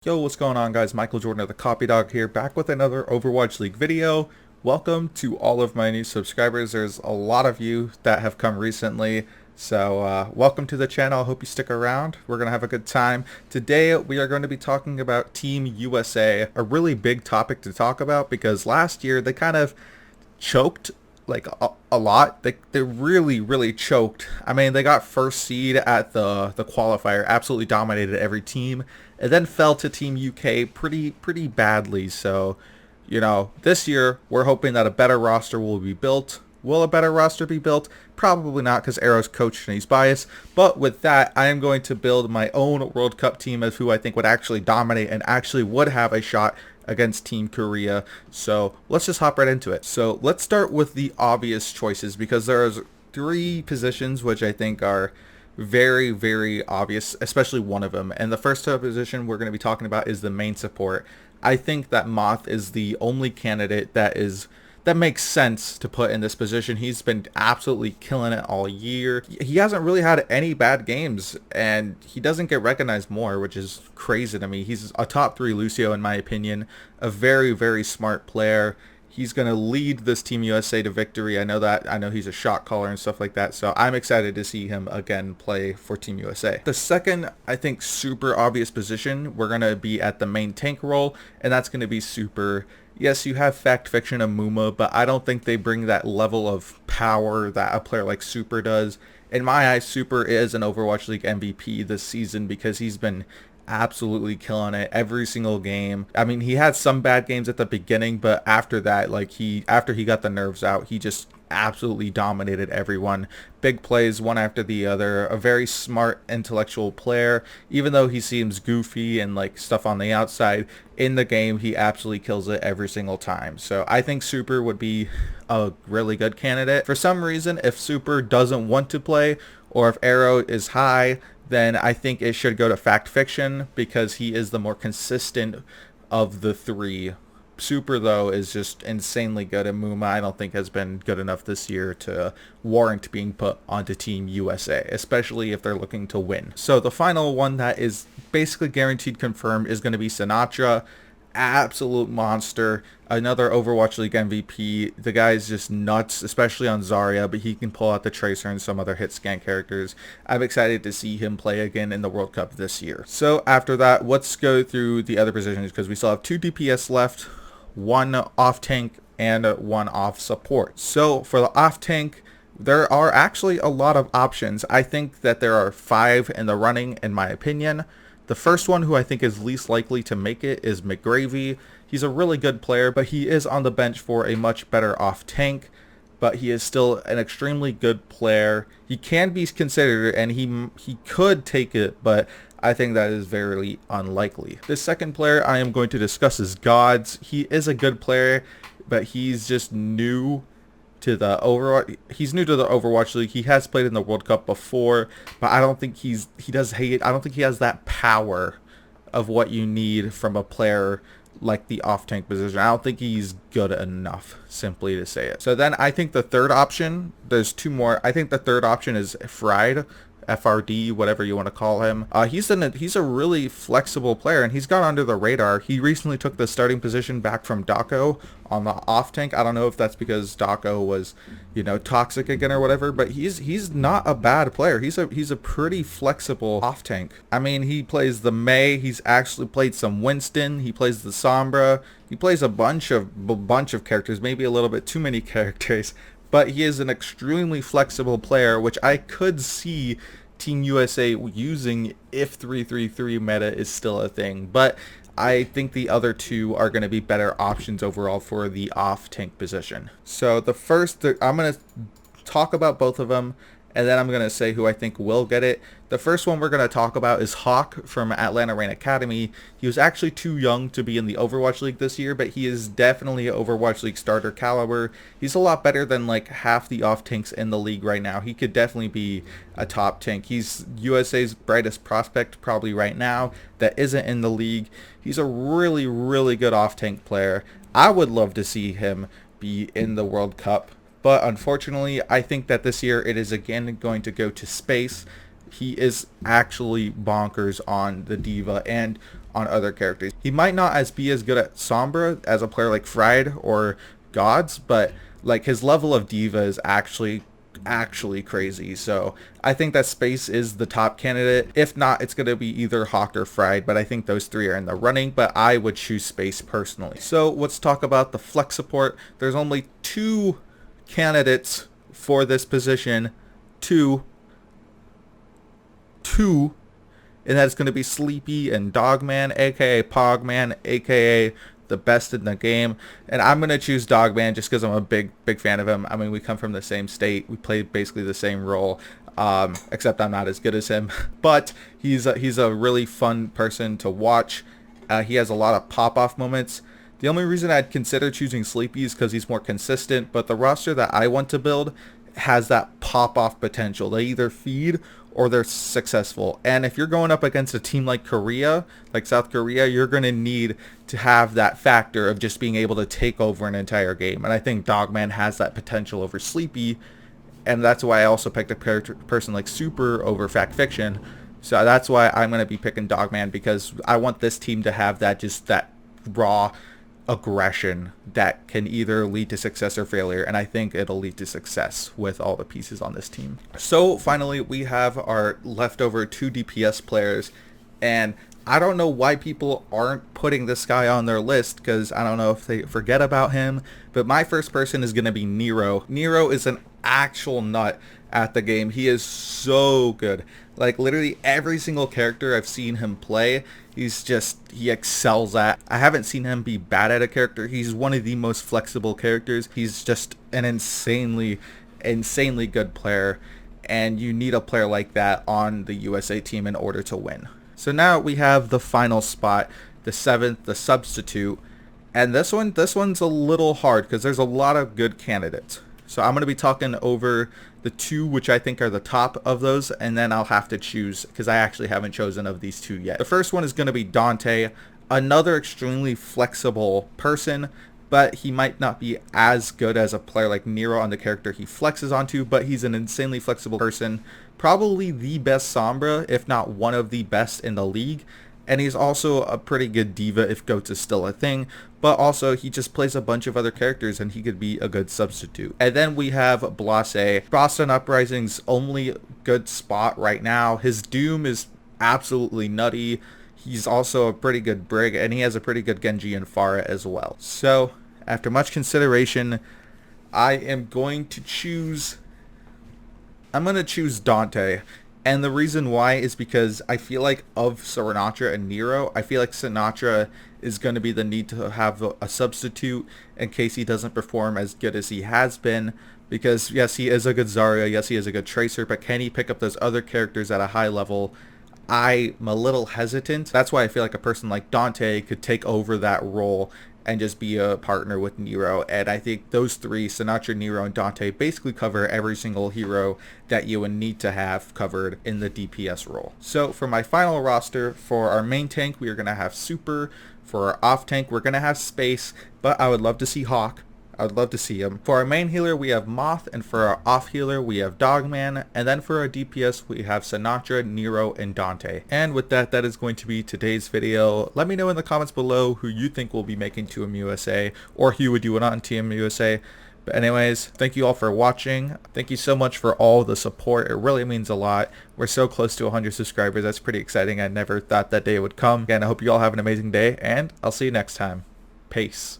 Yo, what's going on, guys? Michael Jordan of the Copy Dog here, back with another Overwatch League video. Welcome to all of my new subscribers. There's a lot of you that have come recently, so welcome to the channel. I hope you stick around. We're going to have a good time. Today, we are going to be talking about Team USA, a really big topic to talk about because last year they kind of choked like a lot. They really choked. I mean, they got first seed at the qualifier, absolutely dominated every team, and then fell to Team UK pretty badly. So, you know, this year we're hoping that a better roster will be built. Will a better roster be built? Probably not, because Arrow's coached and he's biased. But with that, I am going to build my own World Cup team of who I think would actually dominate and actually would have a shot against Team Korea. So let's just hop right into it. So let's start with the obvious choices, because there's three positions which I think are very obvious, especially one of them. And the first position we're going to be talking about is the main support. I think that Moth is the only candidate that makes sense to put in this position. He's been absolutely killing it all year. He hasn't really had any bad games, and he doesn't get recognized more, which is crazy to me. He's a top 3 Lucio in my opinion, a very smart player. He's going to lead this Team USA to victory. I know that. I know he's a shot caller and stuff like that, so I'm excited to see him again play for Team USA. The second, I think, super obvious position, we're going to be at the main tank role, and that's going to be Super. Yes, you have Fact Fiction and Muma, but I don't think they bring that level of power that a player like Super does. In my eyes, Super is an Overwatch League MVP this season because he's been absolutely killing it every single game. I mean, he had some bad games at the beginning, but after that, after he got the nerves out, he just absolutely dominated everyone. Big plays one after the other. A very smart, intellectual player. Even though he seems goofy and like stuff on the outside, in the game he absolutely kills it every single time. So I think Super would be a really good candidate. For some reason, if Super doesn't want to play, or if Arrow is high, then I think it should go to Fact Fiction because he is the more consistent of the three. Super, though, is just insanely good, and Muma I don't think has been good enough this year to warrant being put onto Team USA, especially if they're looking to win. So the final one that is basically guaranteed confirmed is going to be Sinatra. Absolute monster, another Overwatch League MVP. The guy's just nuts, especially on Zarya, but he can pull out the Tracer and some other hit scan characters. I'm excited to see him play again in the World Cup this year. So after that, let's go through the other positions because we still have 2 DPS left, 1 off tank and 1 off support. So for the off tank, there are actually a lot of options. I think that there are 5 in the running in my opinion. The first one, who I think is least likely to make it, is McGravy. He's a really good player, but he is on the bench for a much better off tank. But he is still an extremely good player. He can be considered, and he could take it, but I think that is very unlikely. The second player I am going to discuss is Gods. He is a good player, but he's just new to the Overwatch. He's new to the Overwatch League. He has played in the World Cup before, but I don't think I don't think he has that power of what you need from a player like the off tank position. I don't think he's good enough, simply to say it. So then I think the third option, there's 2 more. I think the third option is Fried. FRD, whatever you want to call him. He's a really flexible player, and he's gone under the radar. He recently took the starting position back from Dako on the off tank. I don't know if that's because Dako was, you know, toxic again or whatever, but he's not a bad player. He's a pretty flexible off tank. I mean, he plays the Mei. He's actually played some Winston. He plays the Sombra. He plays a bunch of characters, maybe a little bit too many characters. But he is an extremely flexible player, which I could see Team USA using if 333 meta is still a thing. But I think the other 2 are going to be better options overall for the off-tank position. So the first, I'm going to talk about both of them, and then I'm going to say who I think will get it. The first one we're going to talk about is Hawk from Atlanta Rain Academy. He was actually too young to be in the Overwatch League this year, but he is definitely an Overwatch League starter caliber. He's a lot better than like half the off tanks in the league right now. He could definitely be a top tank. He's USA's brightest prospect probably right now that isn't in the league. He's a really good off tank player. I would love to see him be in the World Cup. But unfortunately, I think that this year it is again going to go to Space. He is actually bonkers on the Diva, and on other characters. He might not be as good at Sombra as a player like Fried or Gods, but like his level of diva is actually crazy. So I think that Space is the top candidate. If not, it's going to be either Hawk or Fried, but I think those three are in the running, but I would choose Space personally. So let's talk about the flex support. There's only 2 candidates for this position. Two, and that's going to be Sleepy and Dogman, aka Pogman, aka the best in the game. And I'm going to choose Dogman just because I'm a big fan of him. I mean, we come from the same state. We play basically the same role, except I'm not as good as him. But he's a really fun person to watch. He has a lot of pop-off moments. The only reason I'd consider choosing Sleepy is because he's more consistent, but the roster that I want to build has that pop-off potential. They either feed or they're successful. And if you're going up against a team like Korea, like South Korea, you're going to need to have that factor of just being able to take over an entire game. And I think Dogman has that potential over Sleepy, and that's why I also picked a person like Super over Fact Fiction. So that's why I'm going to be picking Dogman, because I want this team to have that, just that raw aggression that can either lead to success or failure, and I think it'll lead to success with all the pieces on this team. So finally, we have our leftover 2 DPS players, and I don't know why people aren't putting this guy on their list, because I don't know if they forget about him, but my first person is going to be Nero. Nero is an actual nut at the game. He is so good. Like literally every single character I've seen him play, he excels at. I haven't seen him be bad at a character. He's one of the most flexible characters. He's just an insanely good player, and you need a player like that on the USA team in order to win. So now we have the final spot, the 7th, the substitute, and this one's a little hard because there's a lot of good candidates. So I'm going to be talking over the 2 which I think are the top of those, and then I'll have to choose because I actually haven't chosen of these 2 yet. The first one is going to be Dante, another extremely flexible person, but he might not be as good as a player like Nero on the character he flexes onto, but he's an insanely flexible person. Probably the best Sombra, if not one of the best in the league. And he's also a pretty good diva if goats is still a thing, but also he just plays a bunch of other characters and he could be a good substitute. And then we have Blase, Boston Uprising's only good spot right now. His Doom is absolutely nutty. He's also a pretty good Brig, and he has a pretty good Genji and Pharah as well. So after much consideration, I'm going to choose Dante. And the reason why is because I feel like of Sinatra and Nero, I feel like Sinatra is going to be the need to have a substitute in case he doesn't perform as good as he has been. Because yes, he is a good Zarya, yes, he is a good Tracer, but can he pick up those other characters at a high level? I'm a little hesitant. That's why I feel like a person like Dante could take over that role and just be a partner with Nero. And I think those 3, Sinatra, Nero, and Dante, basically cover every single hero that you would need to have covered in the DPS role. So for my final roster, for our main tank, we are going to have Super. For our off tank, we're going to have Space, but I would love to see Hawk. I would love to see him. For our main healer, we have Moth, and for our off healer, we have Dogman, and then for our DPS, we have Sinatra, Nero, and Dante. And with that, that is going to be today's video. Let me know in the comments below who you think will be making Team USA, or who you would do it on Team USA. But anyways, thank you all for watching. Thank you so much for all the support. It really means a lot. We're so close to 100 subscribers. That's pretty exciting. I never thought that day would come. Again, I hope you all have an amazing day, and I'll see you next time. Peace.